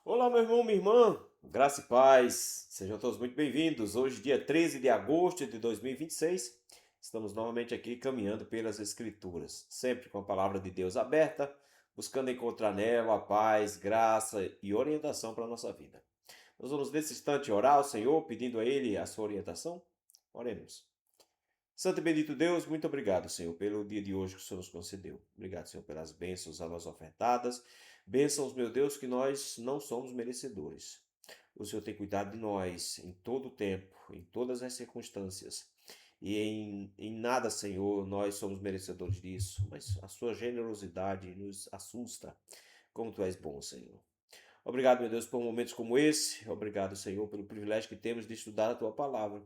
Olá, meu irmão, minha irmã, graça e paz, sejam todos muito bem-vindos. Hoje, dia 13 de agosto de 2026, estamos novamente aqui caminhando pelas Escrituras, sempre com a palavra de Deus aberta, buscando encontrar nela a paz, graça e orientação para a nossa vida. Nós vamos nesse instante orar ao Senhor, pedindo a Ele a sua orientação. Oremos. Santo e bendito Deus, muito obrigado, Senhor, pelo dia de hoje que o Senhor nos concedeu. Obrigado, Senhor, pelas bênçãos a nós ofertadas. Bênçãos, meu Deus, que nós não somos merecedores. O Senhor tem cuidado de nós em todo o tempo, em todas as circunstâncias. E em nada, Senhor, nós somos merecedores disso, mas a sua generosidade nos assusta. Como tu és bom, Senhor. Obrigado, meu Deus, por momentos como esse. Obrigado, Senhor, pelo privilégio que temos de estudar a tua palavra.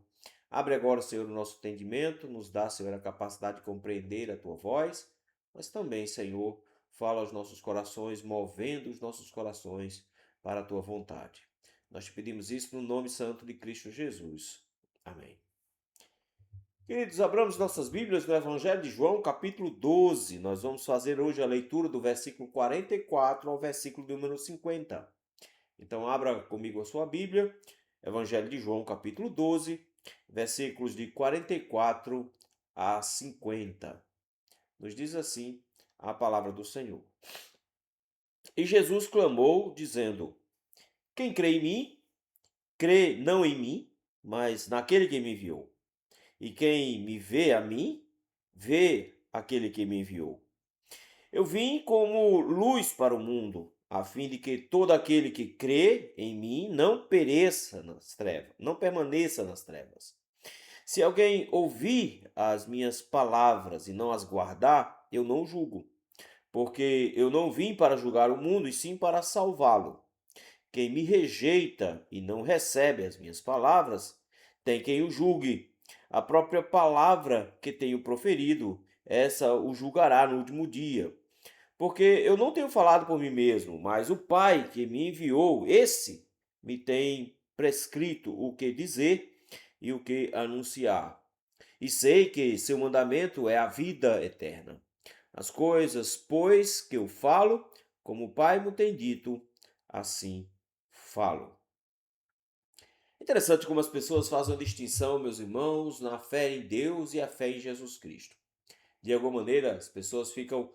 Abre agora, Senhor, o nosso entendimento, nos dá, Senhor, a capacidade de compreender a tua voz, mas também, Senhor, fala aos nossos corações, movendo os nossos corações para a tua vontade. Nós te pedimos isso no nome santo de Cristo Jesus. Amém. Queridos, abramos nossas Bíblias no Evangelho de João, capítulo 12. Nós vamos fazer hoje a leitura do versículo 44 ao versículo número 50. Então, abra comigo a sua Bíblia, Evangelho de João, capítulo 12, versículos de 44 a 50. Nos diz assim a palavra do Senhor. E Jesus clamou, dizendo: Quem crê em mim, crê não em mim, mas naquele que me enviou. E quem me vê a mim, vê aquele que me enviou. Eu vim como luz para o mundo, a fim de que todo aquele que crê em mim não pereça nas trevas, não permaneça nas trevas. Se alguém ouvir as minhas palavras e não as guardar, eu não julgo, porque eu não vim para julgar o mundo, e sim para salvá-lo. Quem me rejeita e não recebe as minhas palavras, tem quem o julgue. A própria palavra que tenho proferido, essa o julgará no último dia. Porque eu não tenho falado por mim mesmo, mas o Pai que me enviou, esse me tem prescrito o que dizer e o que anunciar. E sei que seu mandamento é a vida eterna. As coisas, pois, que eu falo, como o Pai me tem dito, assim falo. Interessante como as pessoas fazem a distinção, meus irmãos, na fé em Deus e a fé em Jesus Cristo. De alguma maneira, as pessoas ficam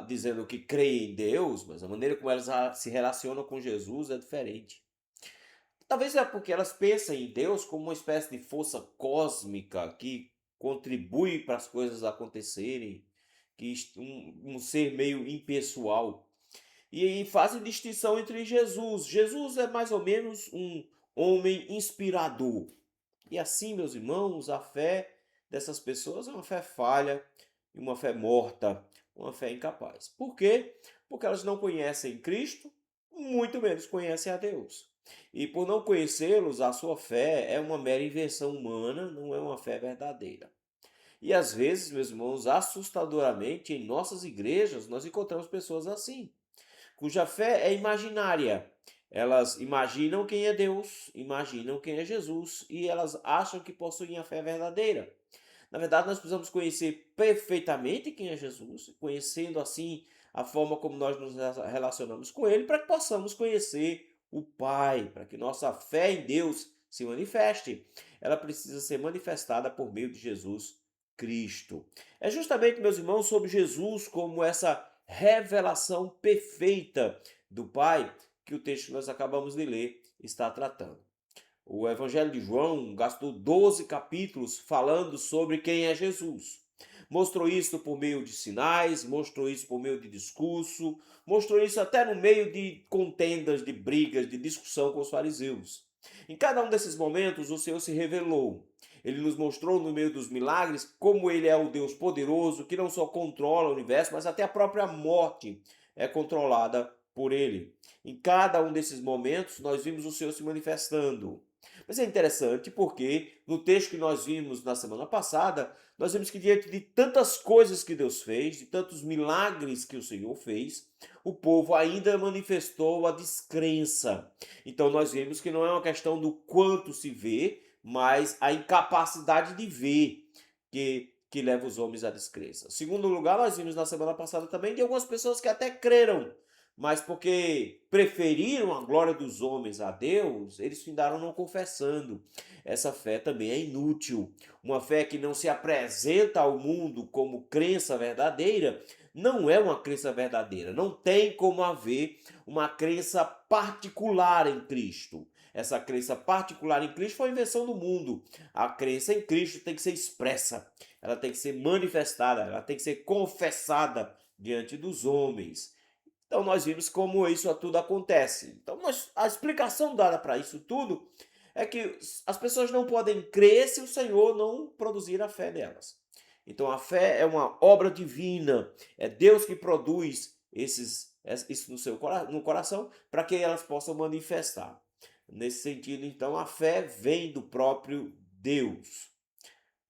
dizendo que creem em Deus, mas a maneira como elas se relacionam com Jesus é diferente. Talvez é porque elas pensam em Deus como uma espécie de força cósmica que contribui para as coisas acontecerem, que um ser meio impessoal. E aí fazem distinção entre Jesus. Jesus é mais ou menos um homem inspirador. E assim, meus irmãos, a fé dessas pessoas é uma fé falha, uma fé morta, uma fé incapaz. Por quê? Porque elas não conhecem Cristo, muito menos conhecem a Deus. E por não conhecê-los, a sua fé é uma mera invenção humana, não é uma fé verdadeira. E às vezes, meus irmãos, assustadoramente, em nossas igrejas, nós encontramos pessoas assim, cuja fé é imaginária. Elas imaginam quem é Deus, imaginam quem é Jesus e elas acham que possuem a fé verdadeira. Na verdade, nós precisamos conhecer perfeitamente quem é Jesus, conhecendo assim a forma como nós nos relacionamos com Ele, para que possamos conhecer o Pai, para que nossa fé em Deus se manifeste. Ela precisa ser manifestada por meio de Jesus Cristo. É justamente, meus irmãos, sobre Jesus como essa revelação perfeita do Pai que o texto que nós acabamos de ler está tratando. O Evangelho de João gastou 12 capítulos falando sobre quem é Jesus. Mostrou isso por meio de sinais, mostrou isso por meio de discurso, mostrou isso até no meio de contendas, de brigas, de discussão com os fariseus. Em cada um desses momentos, o Senhor se revelou. Ele nos mostrou no meio dos milagres como ele é o Deus poderoso, que não só controla o universo, mas até a própria morte é controlada por ele. Em cada um desses momentos, nós vimos o Senhor se manifestando. Mas é interessante porque no texto que nós vimos na semana passada, nós vimos que diante de tantas coisas que Deus fez, de tantos milagres que o Senhor fez, o povo ainda manifestou a descrença. Então nós vimos que não é uma questão do quanto se vê, mas a incapacidade de ver que leva os homens à descrença. Segundo lugar, nós vimos na semana passada também de algumas pessoas que até creram, mas porque preferiram a glória dos homens a Deus, eles findaram não confessando. Essa fé também é inútil. Uma fé que não se apresenta ao mundo como crença verdadeira, não é uma crença verdadeira. Não tem como haver uma crença particular em Cristo. Essa crença particular em Cristo foi a invenção do mundo. A crença em Cristo tem que ser expressa, ela tem que ser manifestada, ela tem que ser confessada diante dos homens. Então nós vimos como isso tudo acontece. Então a explicação dada para isso tudo é que as pessoas não podem crer se o Senhor não produzir a fé nelas. Então a fé é uma obra divina, é Deus que produz isso no coração para que elas possam manifestar. Nesse sentido, então, a fé vem do próprio Deus.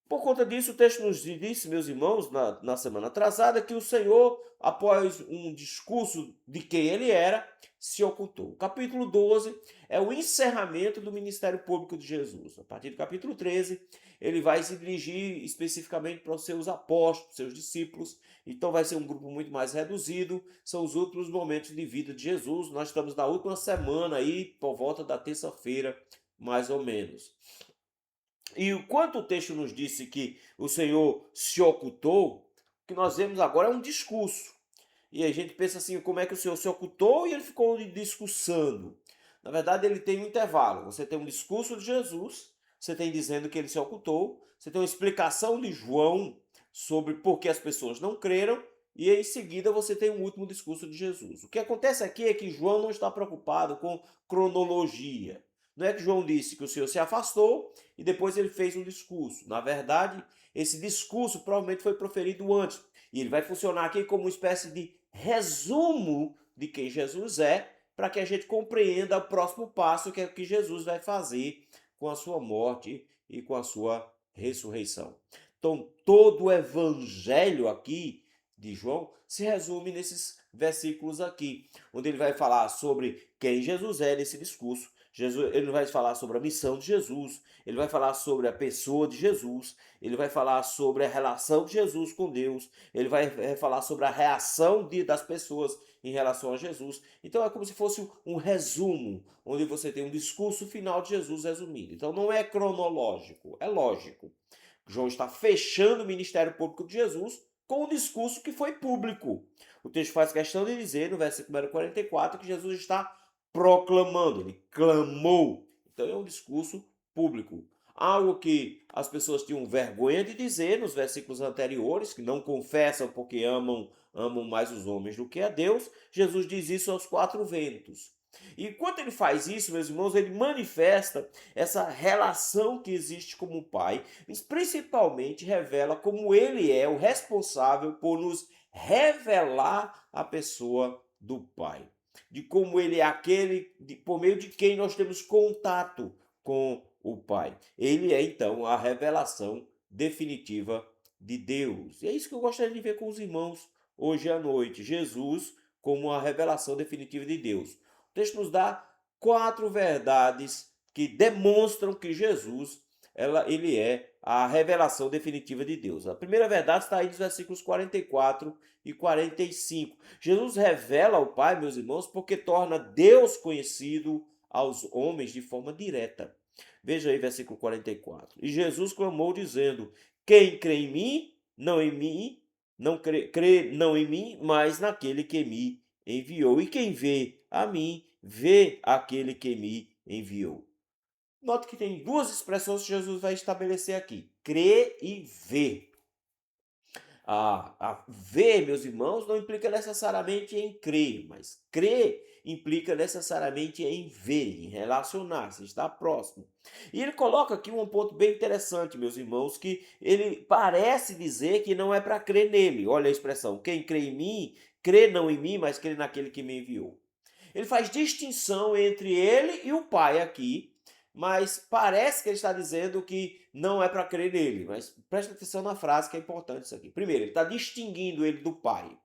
Por conta disso, o texto nos disse, meus irmãos, na semana atrasada, que o Senhor, após um discurso de quem ele era, se ocultou. O capítulo 12 é o encerramento do ministério público de Jesus. A partir do capítulo 13, ele vai se dirigir especificamente para os seus apóstolos, seus discípulos. Então vai ser um grupo muito mais reduzido. São os últimos momentos de vida de Jesus. Nós estamos na última semana aí, por volta da terça-feira, mais ou menos. E enquanto o texto nos disse que o Senhor se ocultou, o que nós vemos agora é um discurso. E a gente pensa assim, como é que o Senhor se ocultou e ele ficou discursando? Na verdade, ele tem um intervalo. Você tem um discurso de Jesus, você tem dizendo que ele se ocultou, você tem uma explicação de João sobre por que as pessoas não creram, e em seguida você tem um último discurso de Jesus. O que acontece aqui é que João não está preocupado com cronologia. Não é que João disse que o Senhor se afastou e depois ele fez um discurso. Na verdade, esse discurso provavelmente foi proferido antes. E ele vai funcionar aqui como uma espécie de resumo de quem Jesus é, para que a gente compreenda o próximo passo, que é o que Jesus vai fazer com a sua morte e com a sua ressurreição. Então, todo o evangelho aqui de João se resume nesses versículos aqui, onde ele vai falar sobre quem Jesus é nesse discurso. Ele vai falar sobre a missão de Jesus, ele vai falar sobre a pessoa de Jesus, ele vai falar sobre a relação de Jesus com Deus, ele vai falar sobre a reação das pessoas em relação a Jesus. Então é como se fosse um resumo, onde você tem um discurso final de Jesus resumido. Então não é cronológico, é lógico. João está fechando o ministério público de Jesus com um discurso que foi público. O texto faz questão de dizer, no versículo 44, que Jesus está proclamando, ele clamou. Então é um discurso público. Algo que as pessoas tinham vergonha de dizer nos versículos anteriores, que não confessam porque amam mais os homens do que a Deus. Jesus diz isso aos quatro ventos. E enquanto ele faz isso, meus irmãos, ele manifesta essa relação que existe com o Pai, mas principalmente revela como ele é o responsável por nos revelar a pessoa do Pai, de como ele é aquele por meio de quem nós temos contato com o Pai. Ele é então a revelação definitiva de Deus. E é isso que eu gostaria de ver com os irmãos hoje à noite. Jesus como a revelação definitiva de Deus. O texto nos dá quatro verdades que demonstram que Jesus ele é a revelação definitiva de Deus. A primeira verdade está aí nos versículos 44 e 45. Jesus revela ao Pai, meus irmãos, porque torna Deus conhecido aos homens de forma direta. Veja aí versículo 44. E Jesus clamou dizendo: quem crê em mim, não em mim, mas naquele que me enviou. E quem vê a mim, vê aquele que me enviou. Note que tem duas expressões que Jesus vai estabelecer aqui: crer e ver. Ver, meus irmãos, não implica necessariamente em crer, mas crer implica necessariamente em ver, em relacionar-se, estar próximo. E ele coloca aqui um ponto bem interessante, meus irmãos, que ele parece dizer que não é para crer nele. Olha a expressão: quem crê em mim, crê não em mim, mas crê naquele que me enviou. Ele faz distinção entre ele e o Pai aqui, mas parece que ele está dizendo que não é para crer nele. Mas presta atenção na frase, que é importante isso aqui. Primeiro, ele está distinguindo ele do Pai.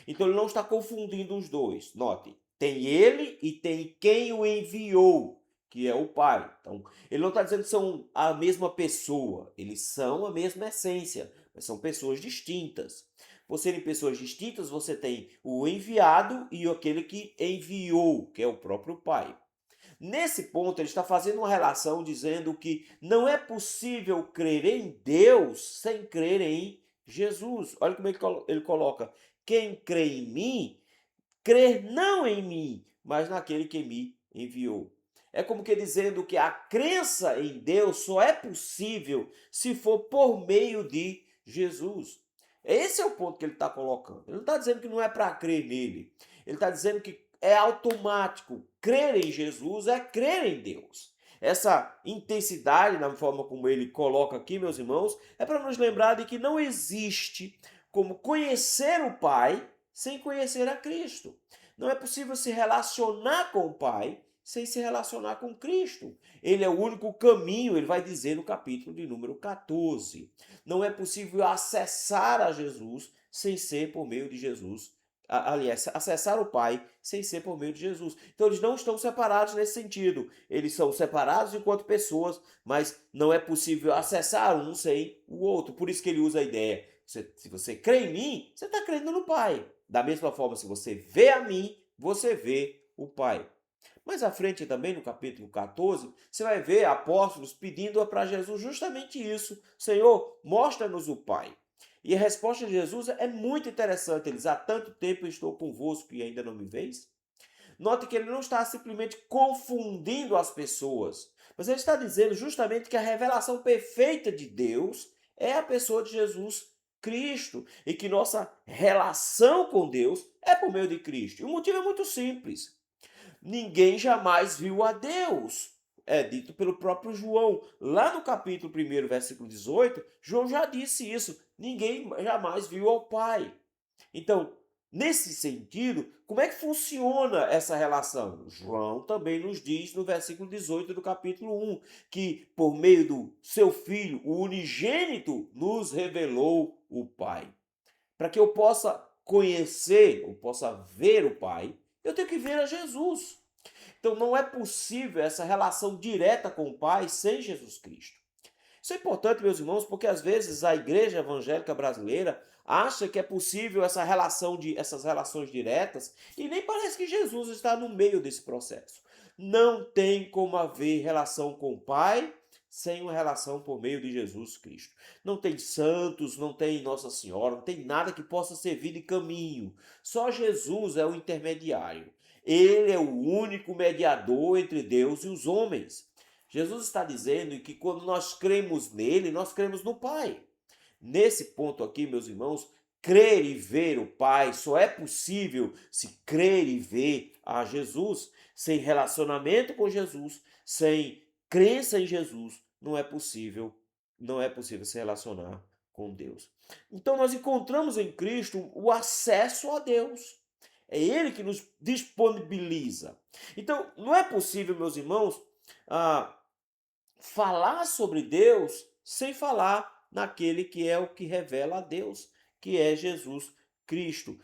Então ele não está confundindo os dois. Note, tem ele e tem quem o enviou, que é o Pai. Então ele não está dizendo que são a mesma pessoa. Eles são a mesma essência, mas são pessoas distintas. por serem pessoas distintas, você tem o enviado e aquele que enviou, que é o próprio Pai. Nesse ponto, ele está fazendo uma relação dizendo que não é possível crer em Deus sem crer em Jesus. Olha como ele coloca: quem crê em mim, crer não em mim, mas naquele que me enviou. É como que dizendo que a crença em Deus só é possível se for por meio de Jesus. Esse é o ponto que ele está colocando. Ele não está dizendo que não é para crer nele. Ele está dizendo que é automático. Crer em Jesus é crer em Deus. Essa intensidade, na forma como ele coloca aqui, meus irmãos, é para nos lembrar de que não existe como conhecer o Pai sem conhecer a Cristo. Não é possível se relacionar com o Pai sem se relacionar com Cristo. Ele é o único caminho, ele vai dizer no capítulo de número 14. Não é possível acessar a Jesus sem ser por meio de Jesus. Aliás, acessar o Pai sem ser por meio de Jesus. Então eles não estão separados nesse sentido. Eles são separados enquanto pessoas, mas não é possível acessar um sem o outro. Por isso que ele usa a ideia: se você crê em mim, você está crendo no Pai. Da mesma forma, se você vê a mim, você vê o Pai. Mais à frente também, no capítulo 14, você vai ver apóstolos pedindo para Jesus justamente isso: Senhor, mostra-nos o Pai. E a resposta de Jesus é muito interessante. Eles: há tanto tempo eu estou convosco e ainda não me veis? Note que ele não está simplesmente confundindo as pessoas, mas ele está dizendo justamente que a revelação perfeita de Deus é a pessoa de Jesus Cristo e que nossa relação com Deus é por meio de Cristo. E o motivo é muito simples: ninguém jamais viu a Deus. É dito pelo próprio João. Lá no capítulo 1, versículo 18, João já disse isso: ninguém jamais viu ao Pai. Então, nesse sentido, como é que funciona essa relação? João também nos diz no versículo 18 do capítulo 1, que por meio do seu Filho, o unigênito, nos revelou o Pai. Para que eu possa conhecer, ou possa ver o Pai, eu tenho que ver a Jesus. Então não é possível essa relação direta com o Pai sem Jesus Cristo. Isso é importante, meus irmãos, porque às vezes a igreja evangélica brasileira acha que é possível essas relações diretas e nem parece que Jesus está no meio desse processo. Não tem como haver relação com o Pai sem uma relação por meio de Jesus Cristo. Não tem santos, não tem Nossa Senhora, não tem nada que possa servir de caminho. Só Jesus é o intermediário. Ele é o único mediador entre Deus e os homens. Jesus está dizendo que quando nós cremos nele, nós cremos no Pai. Nesse ponto aqui, meus irmãos, crer e ver o Pai só é possível se crer e ver a Jesus. Sem relacionamento com Jesus, sem crença em Jesus, não é possível se relacionar com Deus. Então nós encontramos em Cristo o acesso a Deus. É Ele que nos disponibiliza. Então não é possível, meus irmãos, falar sobre Deus sem falar naquele que é o que revela a Deus, que é Jesus Cristo.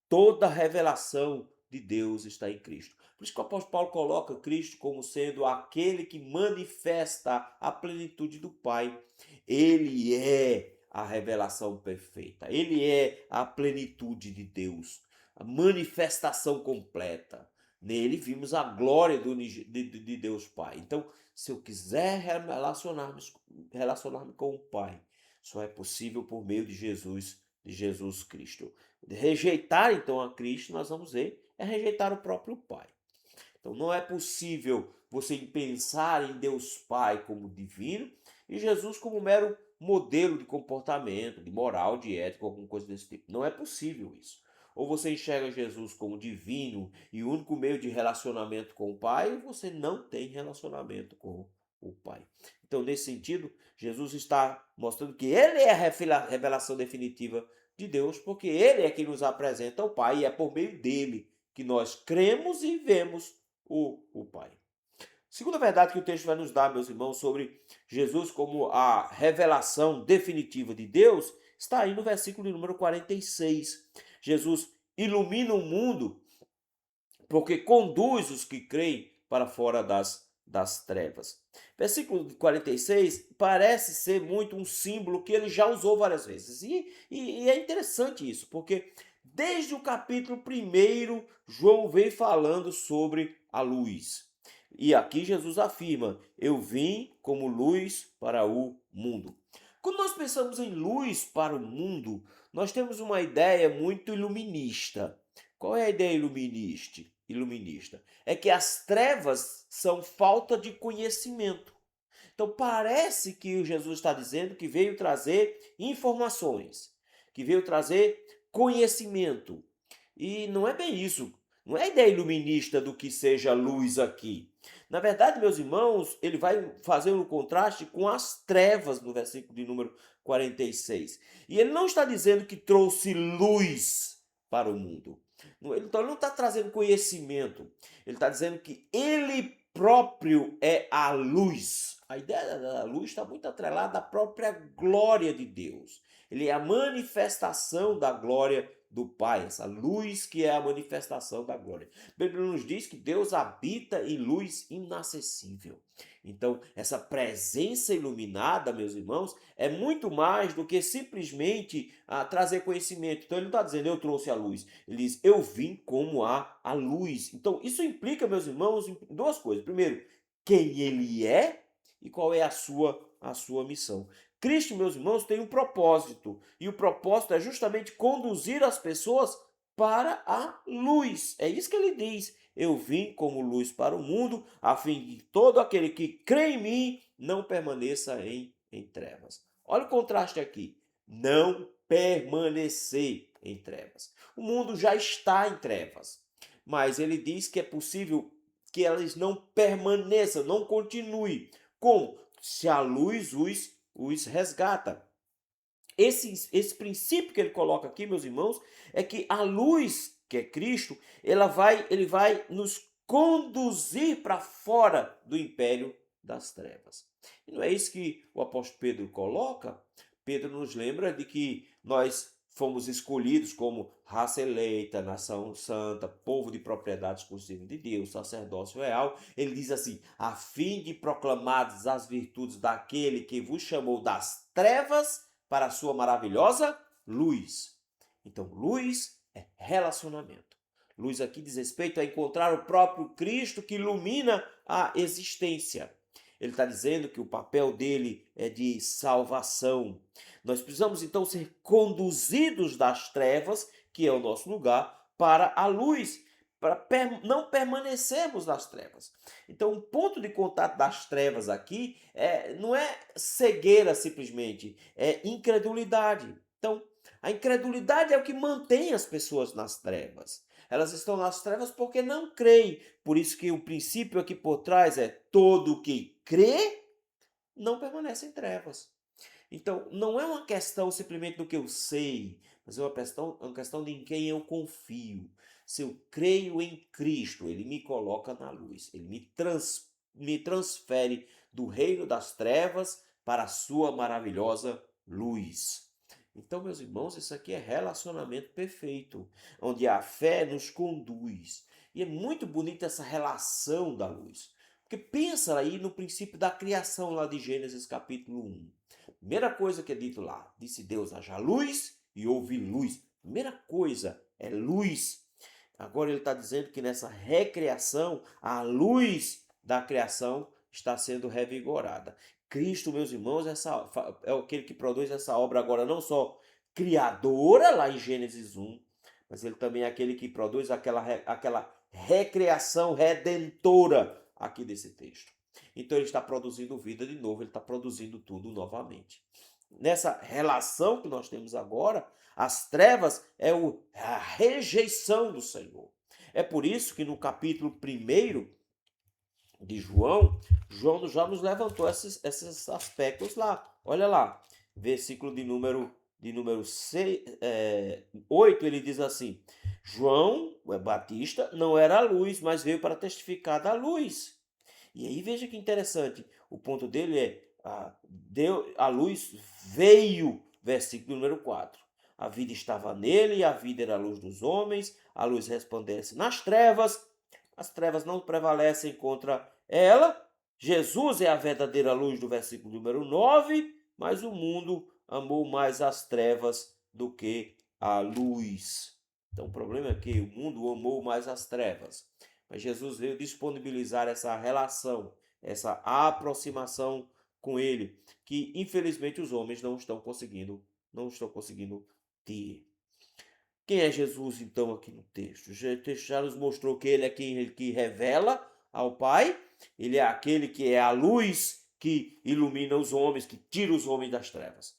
Toda a revelação de Deus está em Cristo. Por isso que o apóstolo Paulo coloca Cristo como sendo aquele que manifesta a plenitude do Pai. Ele é a revelação perfeita. Ele é a plenitude de Deus, a manifestação completa. Nele vimos a glória de Deus Pai. Então, se eu quiser relacionar-me com o Pai, só é possível por meio de Jesus Cristo. Rejeitar então a Cristo, nós vamos ver, é rejeitar o próprio Pai. Então não é possível você pensar em Deus Pai como divino e Jesus como mero modelo de comportamento, de moral, de ética, alguma coisa desse tipo. Não é possível isso. Ou você enxerga Jesus como divino e o único meio de relacionamento com o Pai, ou você não tem relacionamento com o Pai. Então, nesse sentido, Jesus está mostrando que Ele é a revelação definitiva de Deus, porque Ele é quem nos apresenta o Pai e é por meio dele que nós cremos e vemos o Pai. Segunda verdade que o texto vai nos dar, meus irmãos, sobre Jesus como a revelação definitiva de Deus, está aí no versículo número 46. Jesus ilumina o mundo porque conduz os que creem para fora das das trevas. Versículo 46 parece ser muito um símbolo que ele já usou várias vezes. E é interessante isso, porque desde o capítulo 1, João vem falando sobre a luz. E aqui Jesus afirma: eu vim como luz para o mundo. Quando nós pensamos em luz para o mundo, nós temos uma ideia muito iluminista. Qual é a ideia iluminista? É que as trevas são falta de conhecimento. Então parece que o Jesus está dizendo que veio trazer informações, que veio trazer conhecimento. E não é bem isso. Não é a ideia iluminista do que seja luz aqui. Na verdade, meus irmãos, ele vai fazer um contraste com as trevas no versículo de número 46. E ele não está dizendo que trouxe luz para o mundo. Então ele não está trazendo conhecimento. Ele está dizendo que ele próprio é a luz. A ideia da luz está muito atrelada à própria glória de Deus. Ele é a manifestação da glória do Pai, essa luz que é a manifestação da glória. A Bíblia nos diz que Deus habita em luz inacessível. Então, essa presença iluminada, meus irmãos, é muito mais do que simplesmente trazer conhecimento. Então, ele não está dizendo, eu trouxe a luz. Ele diz, eu vim como a luz. Então, isso implica, meus irmãos, em duas coisas. Primeiro, quem ele é e qual é a sua missão. Cristo, meus irmãos, tem um propósito, e o propósito é justamente conduzir as pessoas para a luz. É isso que ele diz. Eu vim como luz para o mundo, a fim de que todo aquele que crê em mim não permaneça em trevas. Olha o contraste aqui. Não permanecer em trevas. O mundo já está em trevas, mas ele diz que é possível que elas não permaneçam, não continuem. Como? Se a luz os resgata. Esse princípio que ele coloca aqui, meus irmãos, é que a luz, que é Cristo, ele vai nos conduzir para fora do império das trevas. E não é isso que o apóstolo Pedro coloca? Pedro nos lembra de que nós fomos escolhidos como raça eleita, nação santa, povo de propriedade exclusiva de Deus, sacerdócio real. Ele diz assim, a fim de proclamares as virtudes daquele que vos chamou das trevas para a sua maravilhosa luz. Então, luz é relacionamento. Luz aqui diz respeito a encontrar o próprio Cristo que ilumina a existência. Ele está dizendo que o papel dele é de salvação. Nós precisamos então ser conduzidos das trevas, que é o nosso lugar, para a luz, para não permanecermos nas trevas. Então, o ponto de contato das trevas aqui não é cegueira simplesmente, é incredulidade. Então, a incredulidade é o que mantém as pessoas nas trevas. Elas estão nas trevas porque não creem. Por isso que o princípio aqui por trás é todo que crê não permanece em trevas. Então, não é uma questão simplesmente do que eu sei, mas é uma questão de em quem eu confio. Se eu creio em Cristo, ele me coloca na luz, ele me transfere do reino das trevas para a sua maravilhosa luz. Então, meus irmãos, isso aqui é relacionamento perfeito, onde a fé nos conduz. E é muito bonita essa relação da luz. Porque pensa aí no princípio da criação lá de Gênesis capítulo 1. Primeira coisa que é dito lá, disse Deus, haja luz e houve luz. Primeira coisa é luz. Agora ele está dizendo que nessa recriação, a luz da criação está sendo revigorada. Cristo, meus irmãos, é aquele que produz essa obra agora não só criadora, lá em Gênesis 1, mas ele também é aquele que produz aquela recriação redentora aqui desse texto. Então ele está produzindo vida de novo, ele está produzindo tudo novamente. Nessa relação que nós temos agora, as trevas é a rejeição do Senhor. É por isso que no capítulo 1 de João já nos levantou esses aspectos lá. Olha lá, versículo de número 8, ele diz assim, João Batista não era a luz, mas veio para testificar da luz. E aí veja que interessante, o ponto dele é, a luz veio, versículo número 4. A vida estava nele, e a vida era a luz dos homens, a luz resplandece nas trevas, as trevas não prevalecem contra ela, Jesus é a verdadeira luz do versículo número 9, mas o mundo amou mais as trevas do que a luz. Então o problema é que o mundo amou mais as trevas. Mas Jesus veio disponibilizar essa relação, essa aproximação com ele, que infelizmente os homens não estão conseguindo ter. Quem é Jesus, então, aqui no texto? O texto já nos mostrou que ele é quem que revela ao Pai, ele é aquele que é a luz que ilumina os homens, que tira os homens das trevas.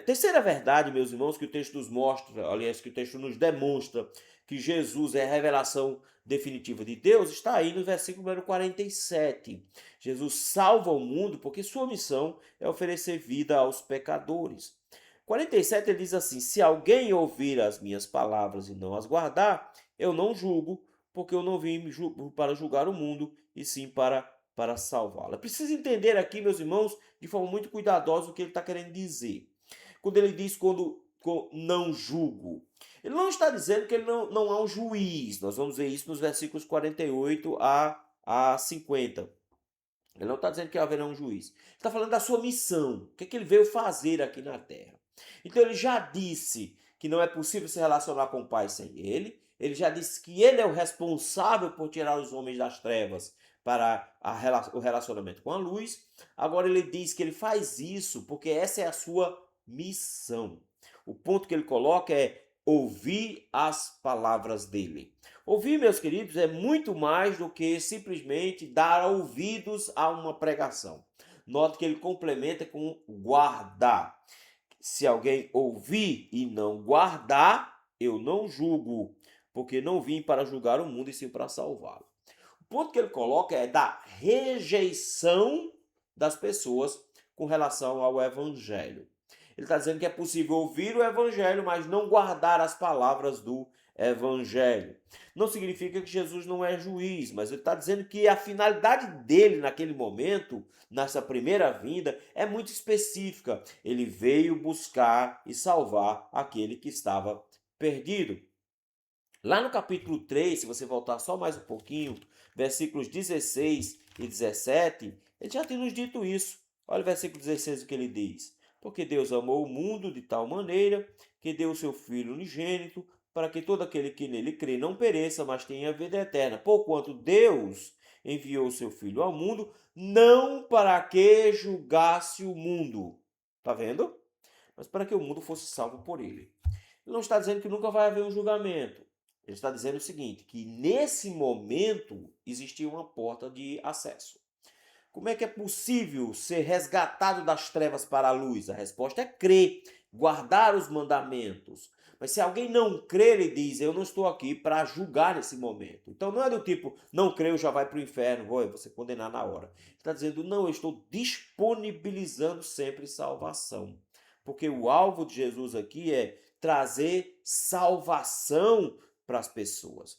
Terceira verdade, meus irmãos, que o texto nos mostra, aliás, que o texto nos demonstra que Jesus é a revelação definitiva de Deus, está aí no versículo número 47. Jesus salva o mundo porque sua missão é oferecer vida aos pecadores. 47 ele diz assim: se alguém ouvir as minhas palavras e não as guardar, eu não julgo, porque eu não vim para julgar o mundo, e sim para salvá-lo. É preciso entender aqui, meus irmãos, de forma muito cuidadosa o que ele está querendo dizer. Quando ele diz não julgo, ele não está dizendo que ele não há um juiz. Nós vamos ver isso nos versículos 48 a 50. Ele não está dizendo que haverá um juiz. Ele está falando da sua missão. O que é que ele veio fazer aqui na terra. Então ele já disse que não é possível se relacionar com o Pai sem ele. Ele já disse que ele é o responsável por tirar os homens das trevas para o relacionamento com a luz. Agora ele diz que ele faz isso porque essa é a sua missão. O ponto que ele coloca é ouvir as palavras dele. Ouvir, meus queridos, é muito mais do que simplesmente dar ouvidos a uma pregação. Note que ele complementa com guardar. Se alguém ouvir e não guardar, eu não julgo, porque não vim para julgar o mundo e sim para salvá-lo. O ponto que ele coloca é da rejeição das pessoas com relação ao evangelho. Ele está dizendo que é possível ouvir o evangelho, mas não guardar as palavras do evangelho. Não significa que Jesus não é juiz, mas ele está dizendo que a finalidade dele naquele momento, nessa primeira vinda, é muito específica. Ele veio buscar e salvar aquele que estava perdido. Lá no capítulo 3, se você voltar só mais um pouquinho, versículos 16 e 17, ele já tem nos dito isso. Olha o versículo 16 o que ele diz. Porque Deus amou o mundo de tal maneira que deu o seu Filho unigênito para que todo aquele que nele crê não pereça, mas tenha vida eterna. Porquanto Deus enviou o seu Filho ao mundo, não para que julgasse o mundo. Está vendo? Mas para que o mundo fosse salvo por ele. Ele não está dizendo que nunca vai haver um julgamento. Ele está dizendo o seguinte, que nesse momento existia uma porta de acesso. Como é que é possível ser resgatado das trevas para a luz? A resposta é crer, guardar os mandamentos. Mas se alguém não crê, ele diz, eu não estou aqui para julgar nesse momento. Então não é do tipo, não creu, já vai para o inferno, vou você condenar na hora. Ele está dizendo, não, eu estou disponibilizando sempre salvação. Porque o alvo de Jesus aqui é trazer salvação para as pessoas.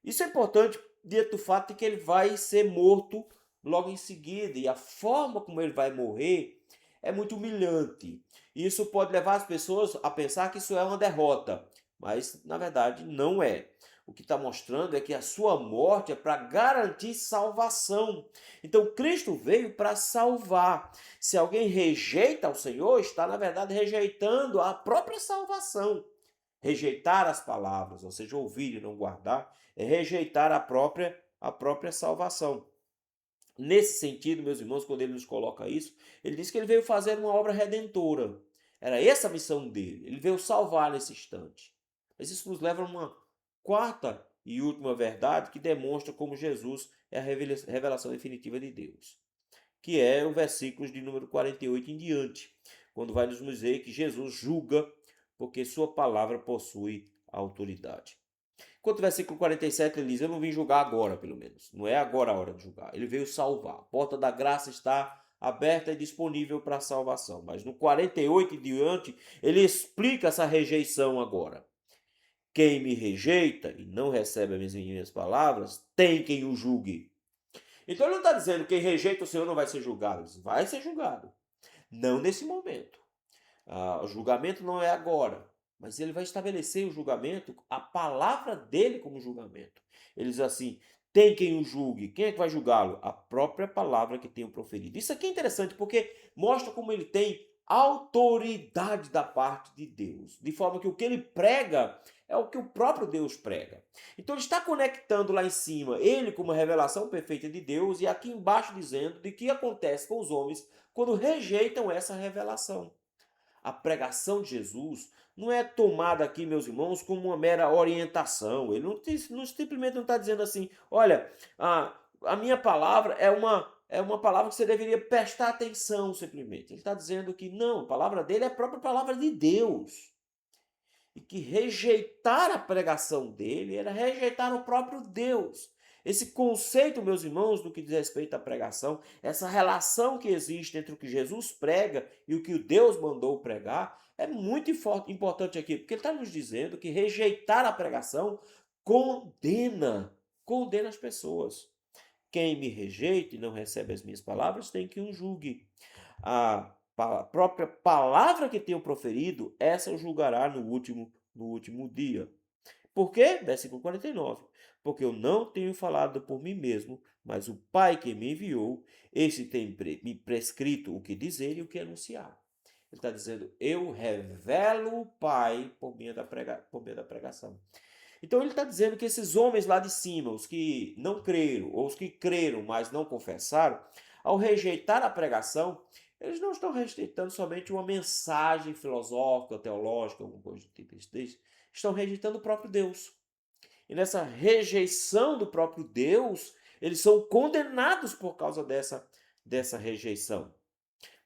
Isso é importante diante do fato de que ele vai ser morto logo em seguida, e a forma como ele vai morrer é muito humilhante. Isso pode levar as pessoas a pensar que isso é uma derrota, mas na verdade não é. O que está mostrando é que a sua morte é para garantir salvação. Então Cristo veio para salvar. Se alguém rejeita o Senhor, está na verdade rejeitando a própria salvação. Rejeitar as palavras, ou seja, ouvir e não guardar, é rejeitar a própria salvação. Nesse sentido, meus irmãos, quando ele nos coloca isso, ele diz que ele veio fazer uma obra redentora. Era essa a missão dele. Ele veio salvar nesse instante. Mas isso nos leva a uma quarta e última verdade que demonstra como Jesus é a revelação definitiva de Deus, que é o versículo de número 48 em diante, quando vai nos dizer que Jesus julga porque sua palavra possui autoridade. Enquanto o versículo 47 ele diz, eu não vim julgar agora, pelo menos. Não é agora a hora de julgar. Ele veio salvar. A porta da graça está aberta e disponível para a salvação. Mas no 48 e diante, ele explica essa rejeição agora. Quem me rejeita e não recebe as minhas palavras, tem quem o julgue. Então ele não está dizendo que quem rejeita o Senhor não vai ser julgado. Ele diz, vai ser julgado. Não nesse momento. O julgamento não é agora. Mas ele vai estabelecer o julgamento, a palavra dele como julgamento. Ele diz assim, tem quem o julgue. Quem é que vai julgá-lo? A própria palavra que tenho proferido. Isso aqui é interessante porque mostra como ele tem autoridade da parte de Deus, de forma que o que ele prega é o que o próprio Deus prega. Então ele está conectando lá em cima ele como revelação perfeita de Deus e aqui embaixo dizendo de que acontece com os homens quando rejeitam essa revelação. A pregação de Jesus não é tomada aqui, meus irmãos, como uma mera orientação. Ele simplesmente não está dizendo assim, olha, a minha palavra é uma palavra que você deveria prestar atenção simplesmente. Ele está dizendo que não, a palavra dele é a própria palavra de Deus. E que rejeitar a pregação dele era rejeitar o próprio Deus. Esse conceito, meus irmãos, do que diz respeito à pregação, essa relação que existe entre o que Jesus prega e o que o Deus mandou pregar, é muito importante aqui, porque ele está nos dizendo que rejeitar a pregação condena as pessoas. Quem me rejeita e não recebe as minhas palavras tem que o julgue. A própria palavra que tenho proferido, essa o julgará no último dia. Por quê? Versículo 49. Porque eu não tenho falado por mim mesmo, mas o Pai que me enviou, este tem me prescrito o que dizer e o que anunciar. Ele está dizendo, eu revelo o Pai por meio da pregação. Então ele está dizendo que esses homens lá de cima, os que não creram, ou os que creram, mas não confessaram, ao rejeitar a pregação, eles não estão rejeitando somente uma mensagem filosófica, teológica, alguma coisa do tipo. Eles estão rejeitando o próprio Deus. E nessa rejeição do próprio Deus, eles são condenados por causa dessa rejeição.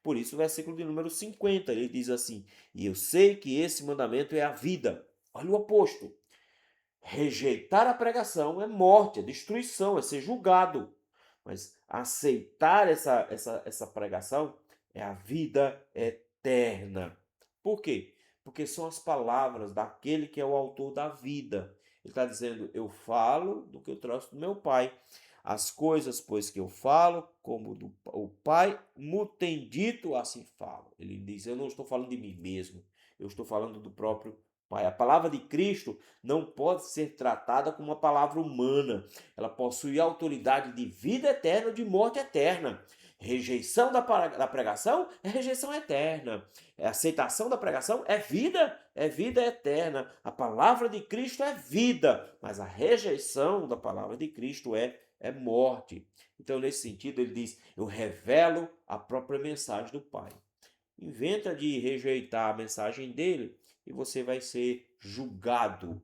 Por isso, o versículo de número 50, ele diz assim, e eu sei que esse mandamento é a vida. Olha o oposto. Rejeitar a pregação é morte, é destruição, é ser julgado. Mas aceitar essa pregação é a vida eterna. Por quê? Porque são as palavras daquele que é o autor da vida. Ele está dizendo, eu falo do que eu trouxe do meu Pai. As coisas, pois, que eu falo, como o Pai me tem dito, assim falo. Ele diz, eu não estou falando de mim mesmo, eu estou falando do próprio Pai. A palavra de Cristo não pode ser tratada como uma palavra humana. Ela possui autoridade de vida eterna ou de morte eterna. Rejeição da pregação é rejeição eterna. Aceitação da pregação é vida eterna. A palavra de Cristo é vida, mas a rejeição da palavra de Cristo é morte. Então, nesse sentido, ele diz: eu revelo a própria mensagem do Pai. Inventa de rejeitar a mensagem dele e você vai ser julgado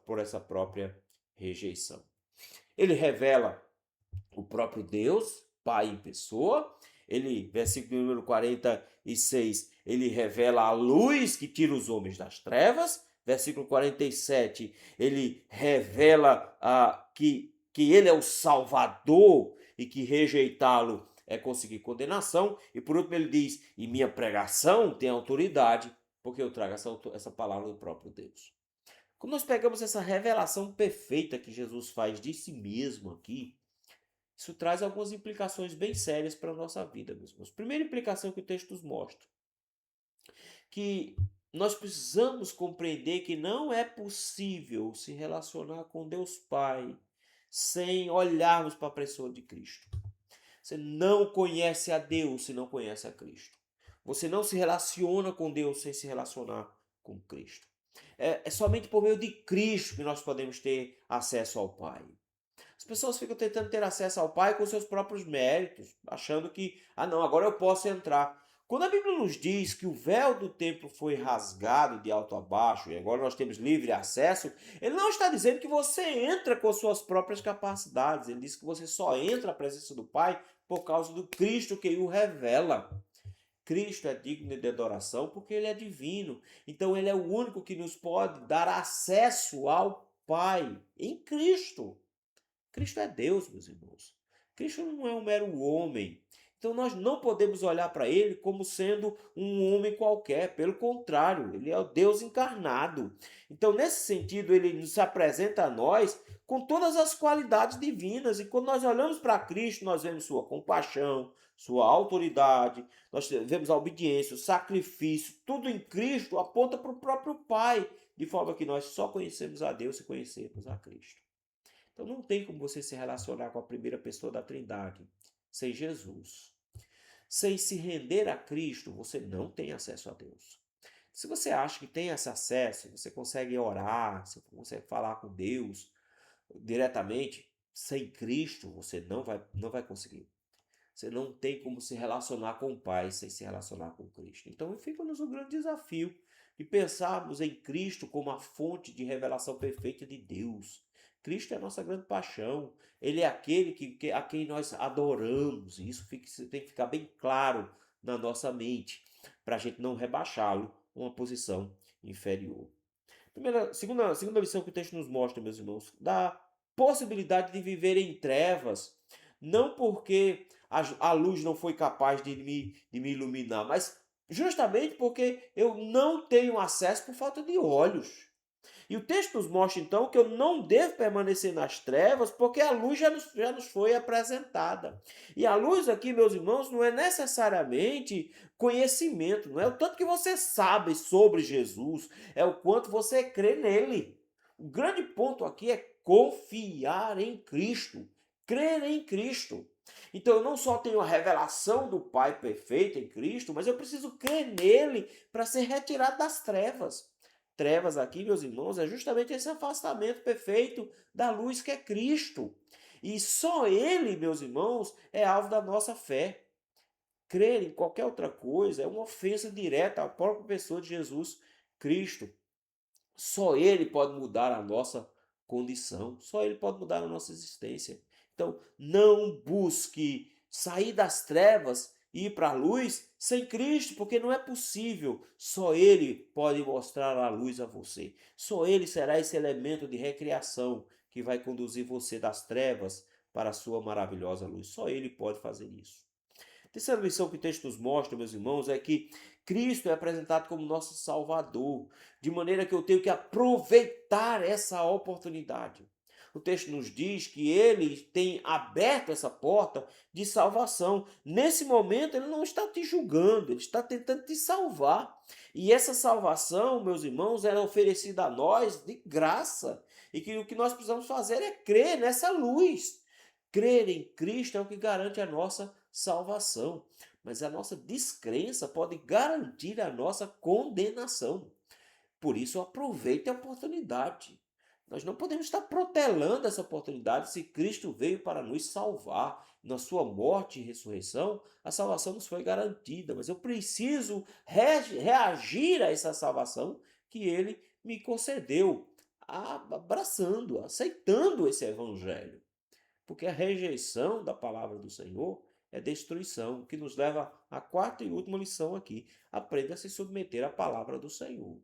por essa própria rejeição. Ele revela o próprio Deus, Pai em pessoa. Ele, versículo número 46, ele revela a luz que tira os homens das trevas. Versículo 47, ele revela que ele é o Salvador e que rejeitá-lo é conseguir condenação. E por último ele diz, e minha pregação tem autoridade, porque eu trago essa palavra do próprio Deus. Quando nós pegamos essa revelação perfeita que Jesus faz de si mesmo aqui, isso traz algumas implicações bem sérias para a nossa vida, meus irmãos. Primeira implicação que o texto nos mostra, que nós precisamos compreender que não é possível se relacionar com Deus Pai sem olharmos para a pessoa de Cristo. Você não conhece a Deus se não conhece a Cristo. Você não se relaciona com Deus sem se relacionar com Cristo. É somente por meio de Cristo que nós podemos ter acesso ao Pai. As pessoas ficam tentando ter acesso ao Pai com seus próprios méritos, achando que, não, agora eu posso entrar. Quando a Bíblia nos diz que o véu do templo foi rasgado de alto a baixo e agora nós temos livre acesso, ele não está dizendo que você entra com suas próprias capacidades. Ele diz que você só entra à presença do Pai por causa do Cristo que o revela. Cristo é digno de adoração porque ele é divino. Então ele é o único que nos pode dar acesso ao Pai em Cristo. Cristo é Deus, meus irmãos. Cristo não é um mero homem. Então nós não podemos olhar para ele como sendo um homem qualquer. Pelo contrário, ele é o Deus encarnado. Então, nesse sentido, ele nos apresenta a nós com todas as qualidades divinas. E quando nós olhamos para Cristo, nós vemos sua compaixão, sua autoridade, nós vemos a obediência, o sacrifício. Tudo em Cristo aponta para o próprio Pai. De forma que nós só conhecemos a Deus se conhecermos a Cristo. Então não tem como você se relacionar com a primeira pessoa da Trindade sem Jesus. Sem se render a Cristo, você não tem acesso a Deus. Se você acha que tem esse acesso, você consegue orar, você consegue falar com Deus diretamente, sem Cristo, você não vai conseguir. Você não tem como se relacionar com o Pai sem se relacionar com Cristo. Então fica-nos um grande desafio de pensarmos em Cristo como a fonte de revelação perfeita de Deus. Cristo é a nossa grande paixão. Ele é aquele a quem nós adoramos. E isso tem que ficar bem claro na nossa mente, para a gente não rebaixá-lo a uma posição inferior. Segunda lição que o texto nos mostra, meus irmãos, da possibilidade de viver em trevas, não porque a luz não foi capaz de me iluminar, mas justamente porque eu não tenho acesso por falta de olhos. E o texto nos mostra então que eu não devo permanecer nas trevas, porque a luz já nos foi apresentada. E a luz aqui, meus irmãos, não é necessariamente conhecimento, não é o tanto que você sabe sobre Jesus, é o quanto você crê nele. O grande ponto aqui é confiar em Cristo, crer em Cristo. Então eu não só tenho a revelação do Pai perfeita em Cristo, mas eu preciso crer nele para ser retirado das trevas. Trevas aqui, meus irmãos, é justamente esse afastamento perfeito da luz que é Cristo. E só Ele, meus irmãos, é alvo da nossa fé. Crer em qualquer outra coisa é uma ofensa direta à própria pessoa de Jesus Cristo. Só Ele pode mudar a nossa condição, só Ele pode mudar a nossa existência. Então, não busque sair das trevas e ir para a luz sem Cristo, porque não é possível. Só Ele pode mostrar a luz a você. Só Ele será esse elemento de recriação que vai conduzir você das trevas para a sua maravilhosa luz. Só Ele pode fazer isso. A terceira lição que o texto nos mostra, meus irmãos, é que Cristo é apresentado como nosso Salvador, de maneira que eu tenho que aproveitar essa oportunidade. O texto nos diz que ele tem aberto essa porta de salvação. Nesse momento, ele não está te julgando, ele está tentando te salvar. E essa salvação, meus irmãos, é oferecida a nós de graça. E que o que nós precisamos fazer é crer nessa luz. Crer em Cristo é o que garante a nossa salvação. Mas a nossa descrença pode garantir a nossa condenação. Por isso, aproveite a oportunidade. Nós não podemos estar protelando essa oportunidade se Cristo veio para nos salvar. Na sua morte e ressurreição, a salvação nos foi garantida. Mas eu preciso reagir a essa salvação que Ele me concedeu, abraçando, aceitando esse evangelho. Porque a rejeição da palavra do Senhor é destruição, que nos leva à quarta e última lição aqui. Aprenda a se submeter à palavra do Senhor.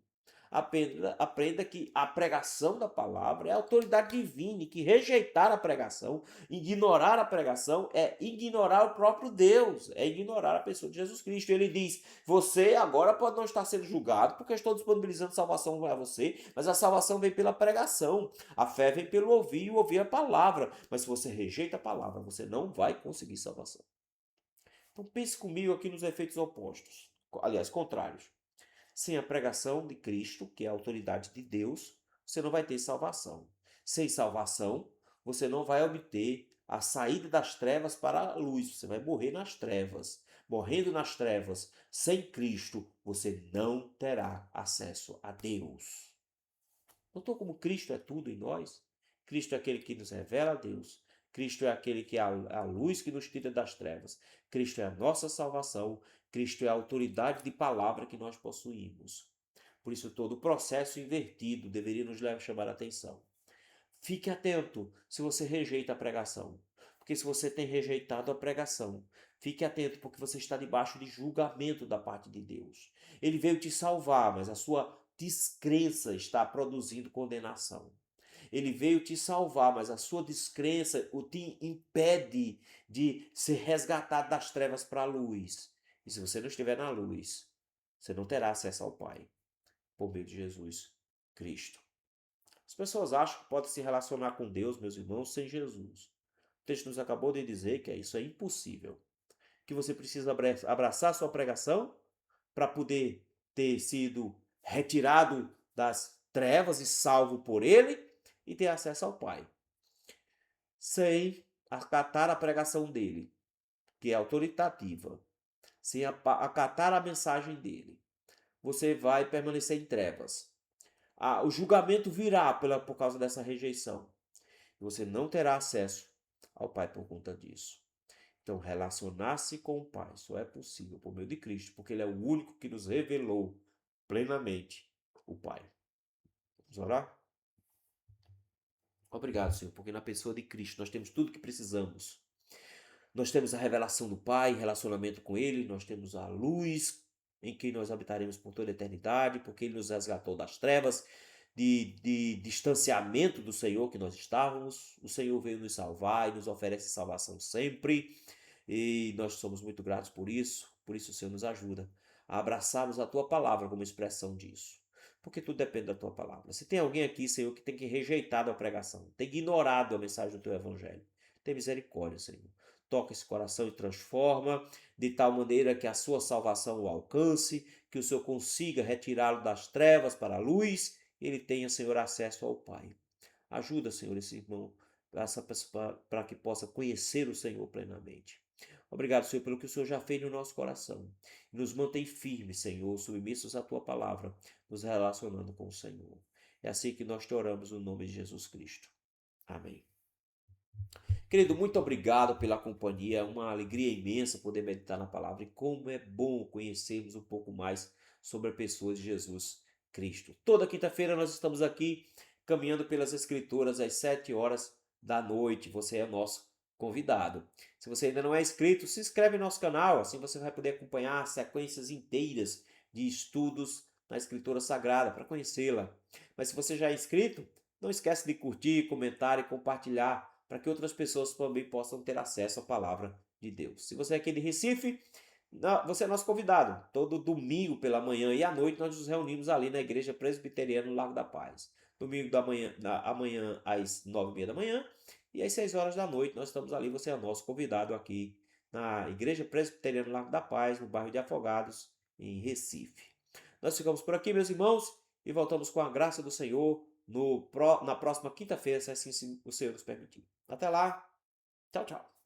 Aprenda que a pregação da palavra é autoridade divina e que rejeitar a pregação, ignorar a pregação, é ignorar o próprio Deus, é ignorar a pessoa de Jesus Cristo. Ele diz: você agora pode não estar sendo julgado porque eu estou disponibilizando salvação a você, mas a salvação vem pela pregação, a fé vem pelo ouvir e ouvir a palavra. Mas se você rejeita a palavra, você não vai conseguir salvação. Então pense comigo aqui nos efeitos opostos, aliás, contrários. Sem a pregação de Cristo, que é a autoridade de Deus, você não vai ter salvação. Sem salvação, você não vai obter a saída das trevas para a luz. Você vai morrer nas trevas. Morrendo nas trevas, sem Cristo, você não terá acesso a Deus. Notou como Cristo é tudo em nós? Cristo é aquele que nos revela a Deus. Cristo é aquele que é a luz que nos tira das trevas. Cristo é a nossa salvação. Cristo é a autoridade de palavra que nós possuímos. Por isso, todo o processo invertido deveria nos chamar a atenção. Fique atento se você rejeita a pregação. Porque se você tem rejeitado a pregação, fique atento porque você está debaixo de julgamento da parte de Deus. Ele veio te salvar, mas a sua descrença está produzindo condenação. Ele veio te salvar, mas a sua descrença o te impede de ser resgatado das trevas para a luz. E se você não estiver na luz, você não terá acesso ao Pai, por meio de Jesus Cristo. As pessoas acham que pode se relacionar com Deus, meus irmãos, sem Jesus. O texto nos acabou de dizer que isso é impossível. Que você precisa abraçar a sua pregação para poder ter sido retirado das trevas e salvo por Ele e ter acesso ao Pai. sem acatar a pregação dele, que é autoritativa, sem acatar a mensagem dele, você vai permanecer em trevas. O julgamento virá por causa dessa rejeição. E você não terá acesso ao Pai por conta disso. Então, relacionar-se com o Pai só é possível por meio de Cristo, porque Ele é o único que nos revelou plenamente o Pai. Vamos orar? Obrigado, Senhor, porque na pessoa de Cristo nós temos tudo o que precisamos. Nós temos a revelação do Pai, relacionamento com Ele, nós temos a luz em que nós habitaremos por toda a eternidade, porque Ele nos resgatou das trevas, de distanciamento do Senhor que nós estávamos. O Senhor veio nos salvar e nos oferece salvação sempre, e nós somos muito gratos por isso o Senhor nos ajuda a abraçarmos a Tua palavra como expressão disso. Porque tudo depende da Tua palavra. Se tem alguém aqui, Senhor, que tem rejeitado a pregação, tem ignorado a mensagem do Teu Evangelho, tem misericórdia, Senhor. Toca esse coração e transforma, de tal maneira que a sua salvação o alcance, que o Senhor consiga retirá-lo das trevas para a luz, e ele tenha, Senhor, acesso ao Pai. Ajuda, Senhor, esse irmão, para que possa conhecer o Senhor plenamente. Obrigado, Senhor, pelo que o Senhor já fez no nosso coração. Nos mantém firmes, Senhor, submissos à Tua palavra, nos relacionando com o Senhor. É assim que nós te oramos no nome de Jesus Cristo. Amém. Querido, muito obrigado pela companhia. É uma alegria imensa poder meditar na palavra. E como é bom conhecermos um pouco mais sobre a pessoa de Jesus Cristo. Toda quinta-feira nós estamos aqui caminhando pelas Escrituras às 7 horas da noite. Você é nosso convidado. Se você ainda não é inscrito, se inscreve no nosso canal. Assim você vai poder acompanhar sequências inteiras de estudos na Escritura Sagrada para conhecê-la. Mas se você já é inscrito, não esquece de curtir, comentar e compartilhar para que outras pessoas também possam ter acesso à palavra de Deus. Se você é aqui de Recife, você é nosso convidado. Todo domingo pela manhã e à noite nós nos reunimos ali na Igreja Presbiteriana no Lago da Paz. Domingo amanhã às 9h30 da manhã e às 6 horas da noite nós estamos ali. Você é nosso convidado aqui na Igreja Presbiteriana no Lago da Paz, no bairro de Afogados, em Recife. Nós ficamos por aqui, meus irmãos, e voltamos com a graça do Senhor na próxima quinta-feira, se assim o Senhor nos permitir. Até lá. Tchau, tchau.